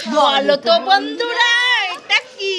বলো তো বন্ধুরা এটা কি?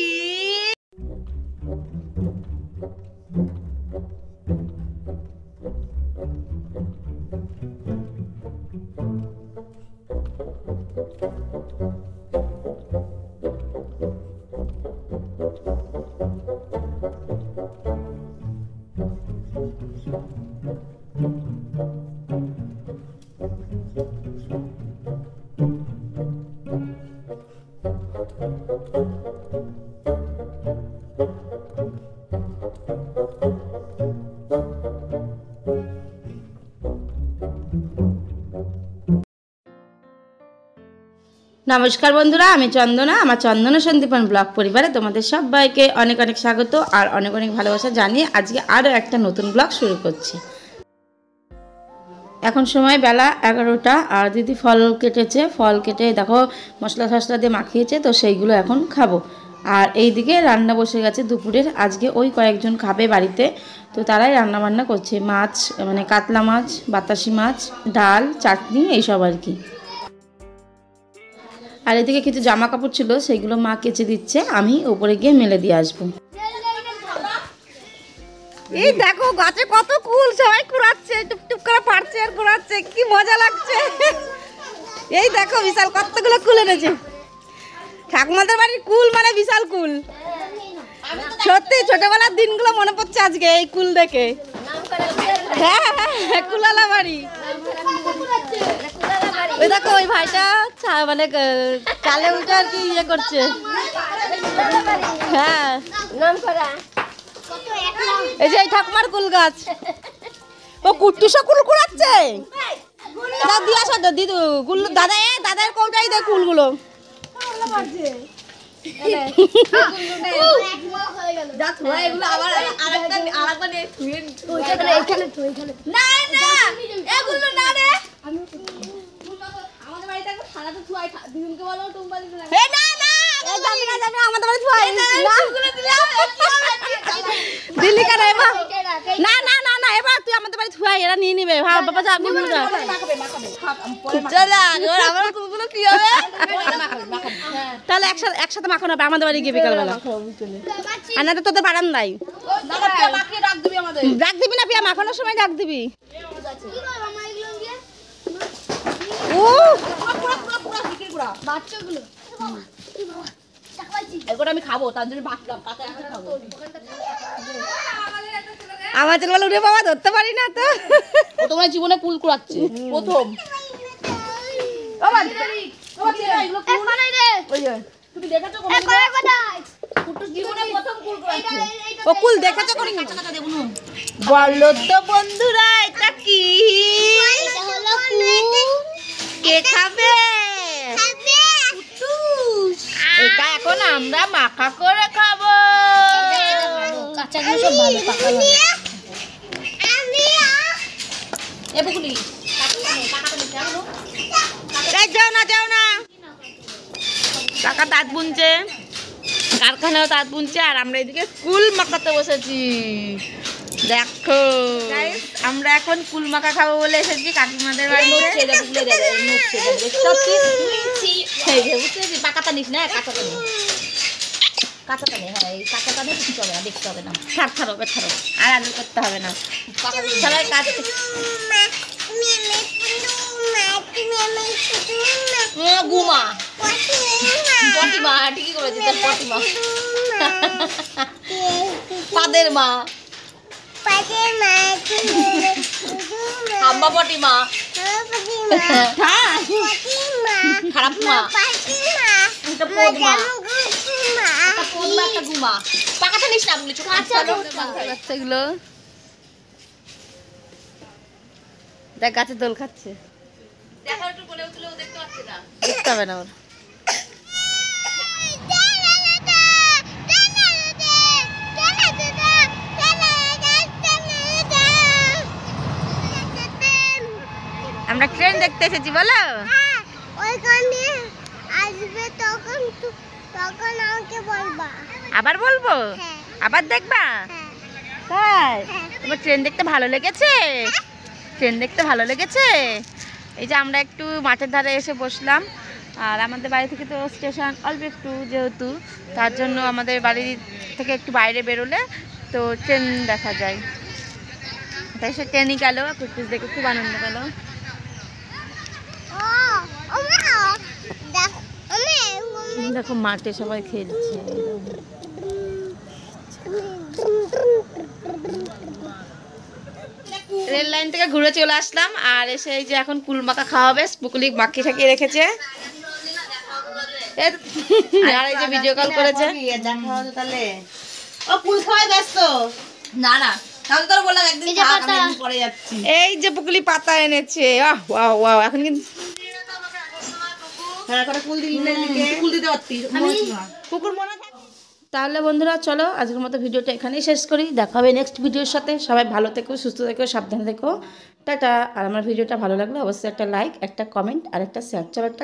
নমস্কার বন্ধুরা, আমি চন্দনা। আমার চন্দনা সন্দীপন ব্লগ পরিবারে তোমাদের সবাইকে অনেক অনেক স্বাগত আর অনেক অনেক ভালোবাসা জানিয়ে আজকে আরও একটা নতুন ব্লগ শুরু করছি। এখন সময় বেলা 11টা আর দিদি ফল কেটেছে। ফল কেটে দেখো মশলা টশলা দিয়ে মাখিয়েছে, তো সেইগুলো এখন খাবো। আর এইদিকে রান্না বসে গেছে দুপুরের। আজকে ওই কয়েকজন খাবে বাড়িতে, তো তারাই রান্না বান্না করছে। মাছ মানে কাতলা মাছ, বাতাসি মাছ, ডাল, চাটনি এইসব আর কি। আর এদিকে কিছু জামা কাপড় ছিল, সেইগুলো মা কেচে দিচ্ছে, আমি উপরে গিয়ে মেলে দিয়ে আসবো। এই দেখো গাছে কত কুল, সবাই কুড়াচ্ছে, টুকটুক করে পারছে আর কুড়াচ্ছে, কি মজা লাগছে। এই দেখো বিশাল কতগুলো কুল এনেছে। ঠাকুমাদের বাড়ির কুল মানে বিশাল কুল। সত্যি ছোটবেলার দিনগুলো মনে পড়ছে আজকে এই কুল দেখে। হ্যাঁ হ্যাঁ, কুলালা বাড়ি। ওই দেখো ওই ভাইটা মানে চালে উল্টে আর কি ইয়ে করছে। হ্যাঁ, এই যে এই ঠাকুমার কুল গাছ। ও কুট্টুসা কুল কুড়াচ্ছে। দিয়ে আসো দিদু কুল। দাদা দাদার কৌটাই দে কুলগুলো। দিল্লি কেন এবার? না না না না, এবার তুই আমাদের বাড়ি ছুয়াই, এরা নিয়ে নিবে। বাবা যা, আপনি কি হবে তাহলে একসাথে মাখানো হবে আমাদের বাড়ি গিয়ে বিকালবেলা। আর না তো তোদের বারান্দায় ডাক দিবি না, পিয়া মাখানোর সময় ডাক দিবি। আমি খাবো, তার জন্য আমাদের বলে উঠে বাবা ধরতে পারি না তো। তোমার জীবনে কুল কুড়াচ্ছে প্রথম। ও কুল দেখেছো? বলো তো বন্ধুরা এটা কি? কে খাবে? এটা এখন আমরা মাখা করে খাবো। যাও না, কাকা তাঁত বুনছে, কারখানাও তাঁত বুনছে, আর আমরা এদিকে কুল মাখাতে বসেছি। দেখো আমরা এখন কুল মাখা খাবো বলে এসেছি কাকিমাদের বাড়িতে। পাকাটা নিস না, কাঁচাটা নিস, কাঁচাটা নে। হ্যাঁ, এই কাঁচাটা নিয়ে কিছু হবে না, দেখতে হবে না। ছাড়ো আর আলু করতে হবে না, সবাই কাজ। গুমা পটিমা, ঠিকই করেছি, তোর পটিমা। পাদের মা, আম্মা পটিমা, খারাপ মা, গুমা। পাকাটা নিস না, বাচ্চাগুলো দেখ গাছে দোল খাচ্ছে। দেখতে হবে না ওর। আমরা ট্রেন দেখতে এসেছি। বলো ওইখানে আসবে, তখন আমাকে বলবা। আবার বলবো? আবার দেখবা? তাই তোমার ট্রেন দেখতে ভালো লেগেছে? ট্রেন দেখতে ভালো লেগেছে। এই যে আমরা একটু মাঠের ধারে এসে বসলাম, আর আমাদের বাড়ি থেকে তো স্টেশন অল্প একটু, যেহেতু তার জন্য আমাদের বাড়ি থেকে একটু বাইরে বেরোলে তো ট্রেন দেখা যায়, তাই সে ট্রেনই গেল। কুটপিস দেখে খুব আনন্দ পেল। দেখো মাঠে সবাই খেলছে। রেল লাইন থেকে ঘুরে চলে আসলাম, আর এসে এই যে এখন কুল মাখা খাওয়া হবে। পুকুলি মাখিয়ে ঠাকিয়ে রেখেছে, আর এই যে ভিডিও কল করেছে। না না, তাহলে তোর বললাম একদিন থাক, আমি একদিন পরে যাচ্ছি। এই যে পুকুলি পাতা এনেছে, ওয়াও ওয়াও। এখন কিন্তু ফুল দিতে পারতিস, পুকুর মনে থাকে। তাহলে বন্ধুরা চলো আজকের মতো ভিডিওটা এখানেই শেষ করি। দেখা হবে নেক্সট ভিডিওর সাথে। সবাই ভালো থেকো, সুস্থ থেকো, সাবধানে থেকো। টাটা। আর আমার ভিডিওটা ভালো লাগলে অবশ্যই একটা লাইক, একটা কমেন্ট আর একটা শেয়ার। চলো একটা